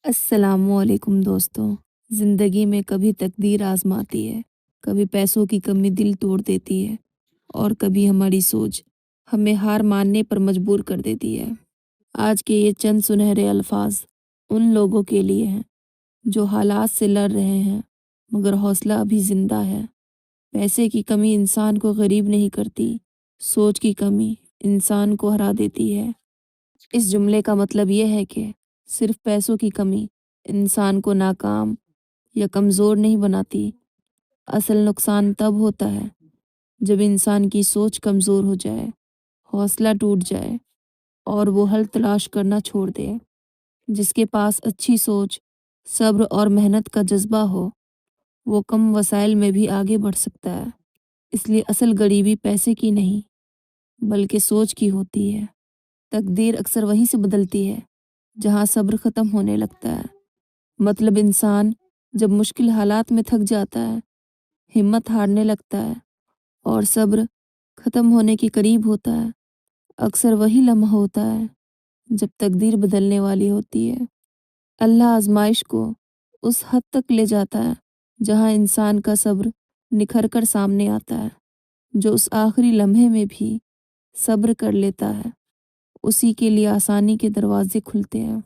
अस्सलामुअलैकुम दोस्तों। ज़िंदगी में कभी तकदीर आजमाती है, कभी पैसों की कमी दिल तोड़ देती है और कभी हमारी सोच हमें हार मानने पर मजबूर कर देती है। आज के ये चंद सुनहरे अल्फाज उन लोगों के लिए हैं जो हालात से लड़ रहे हैं मगर हौसला अभी ज़िंदा है। पैसे की कमी इंसान को गरीब नहीं करती, सोच की कमी इंसान को हरा देती है। इस जुमले का मतलब ये है कि सिर्फ पैसों की कमी इंसान को नाकाम या कमज़ोर नहीं बनाती। असल नुकसान तब होता है जब इंसान की सोच कमज़ोर हो जाए, हौसला टूट जाए और वो हल तलाश करना छोड़ दे। जिसके पास अच्छी सोच, सब्र और मेहनत का जज्बा हो, वो कम वसाइल में भी आगे बढ़ सकता है। इसलिए असल गरीबी पैसे की नहीं, बल्कि सोच की होती है। तकदीर अक्सर वहीं से बदलती है जहाँ सब्र ख़त्म होने लगता है। मतलब इंसान जब मुश्किल हालात में थक जाता है, हिम्मत हारने लगता है और सब्र ख़त्म होने के करीब होता है, अक्सर वही लम्हा होता है जब तकदीर बदलने वाली होती है। अल्लाह आजमाइश को उस हद तक ले जाता है जहाँ इंसान का सब्र निखर कर सामने आता है। जो उस आखिरी लम्हे में भी सब्र कर लेता है, उसी के लिए आसानी के दरवाजे खुलते हैं।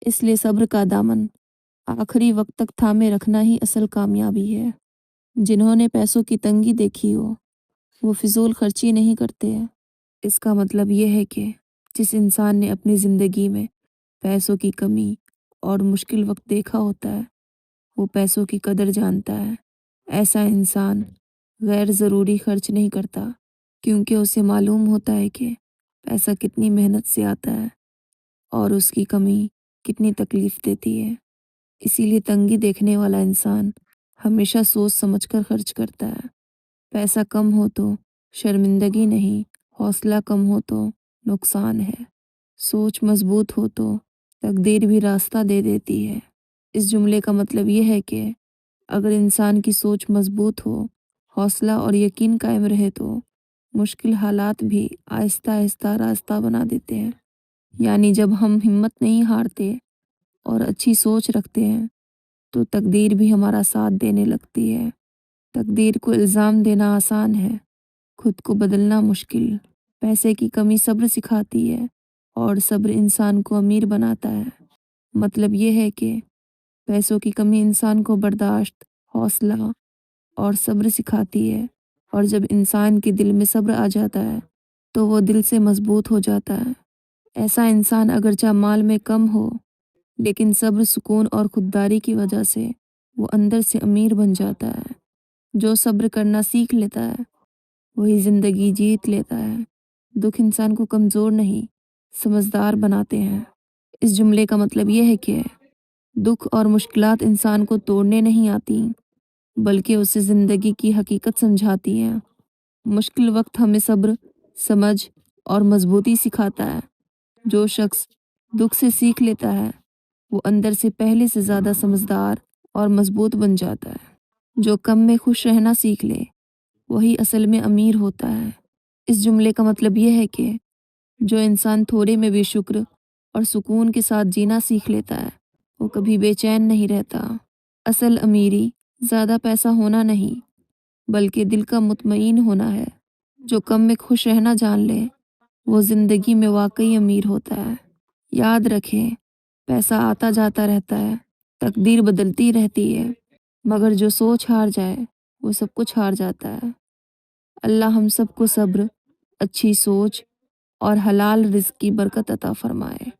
इसलिए सब्र का दामन आखिरी वक्त तक थामे रखना ही असल कामयाबी है। जिन्होंने पैसों की तंगी देखी हो, वो फिजूल खर्ची नहीं करते हैं। इसका मतलब ये है कि जिस इंसान ने अपनी ज़िंदगी में पैसों की कमी और मुश्किल वक्त देखा होता है, वो पैसों की कदर जानता है। ऐसा इंसान गैर ज़रूरी खर्च नहीं करता, क्योंकि उसे मालूम होता है कि पैसा कितनी मेहनत से आता है और उसकी कमी कितनी तकलीफ़ देती है। इसीलिए तंगी देखने वाला इंसान हमेशा सोच समझकर खर्च करता है। पैसा कम हो तो शर्मिंदगी नहीं, हौसला कम हो तो नुकसान है। सोच मजबूत हो तो तकदीर भी रास्ता दे देती है। इस जुमले का मतलब ये है कि अगर इंसान की सोच मजबूत हो, हौसला और यकीन कायम रहे तो मुश्किल हालात भी आहिस्ता आहिस्ता रास्ता बना देते हैं। यानी जब हम हिम्मत नहीं हारते और अच्छी सोच रखते हैं तो तकदीर भी हमारा साथ देने लगती है। तकदीर को इल्ज़ाम देना आसान है, खुद को बदलना मुश्किल। पैसे की कमी सब्र सिखाती है और सब्र इंसान को अमीर बनाता है। मतलब ये है कि पैसों की कमी इंसान को बर्दाश्त, हौसला और सब्र सिखाती है, और जब इंसान के दिल में सब्र आ जाता है तो वो दिल से मजबूत हो जाता है। ऐसा इंसान अगरचे माल में कम हो, लेकिन सब्र, सुकून और खुददारी की वजह से वो अंदर से अमीर बन जाता है। जो सब्र करना सीख लेता है, वही ज़िंदगी जीत लेता है। दुख इंसान को कमज़ोर नहीं, समझदार बनाते हैं। इस जुमले का मतलब ये है कि दुख और मुश्किलात इंसान को तोड़ने नहीं आती, बल्कि उसे ज़िंदगी की हकीकत समझाती हैं। मुश्किल वक्त हमें सब्र, समझ और मजबूती सिखाता है। जो शख्स दुख से सीख लेता है, वो अंदर से पहले से ज़्यादा समझदार और मजबूत बन जाता है। जो कम में खुश रहना सीख ले, वही असल में अमीर होता है। इस जुमले का मतलब ये है कि जो इंसान थोड़े में भी शुक्र और सुकून के साथ जीना सीख लेता है, वो कभी बेचैन नहीं रहता। असल अमीरी ज़्यादा पैसा होना नहीं, बल्कि दिल का मुतमईन होना है। जो कम में खुश रहना जान ले, वो ज़िंदगी में वाकई अमीर होता है। याद रखें, पैसा आता जाता रहता है, तकदीर बदलती रहती है, मगर जो सोच हार जाए, वो सब कुछ हार जाता है। अल्लाह हम सबको सब्र, अच्छी सोच और हलाल रिज़्क की बरकत अता फरमाए।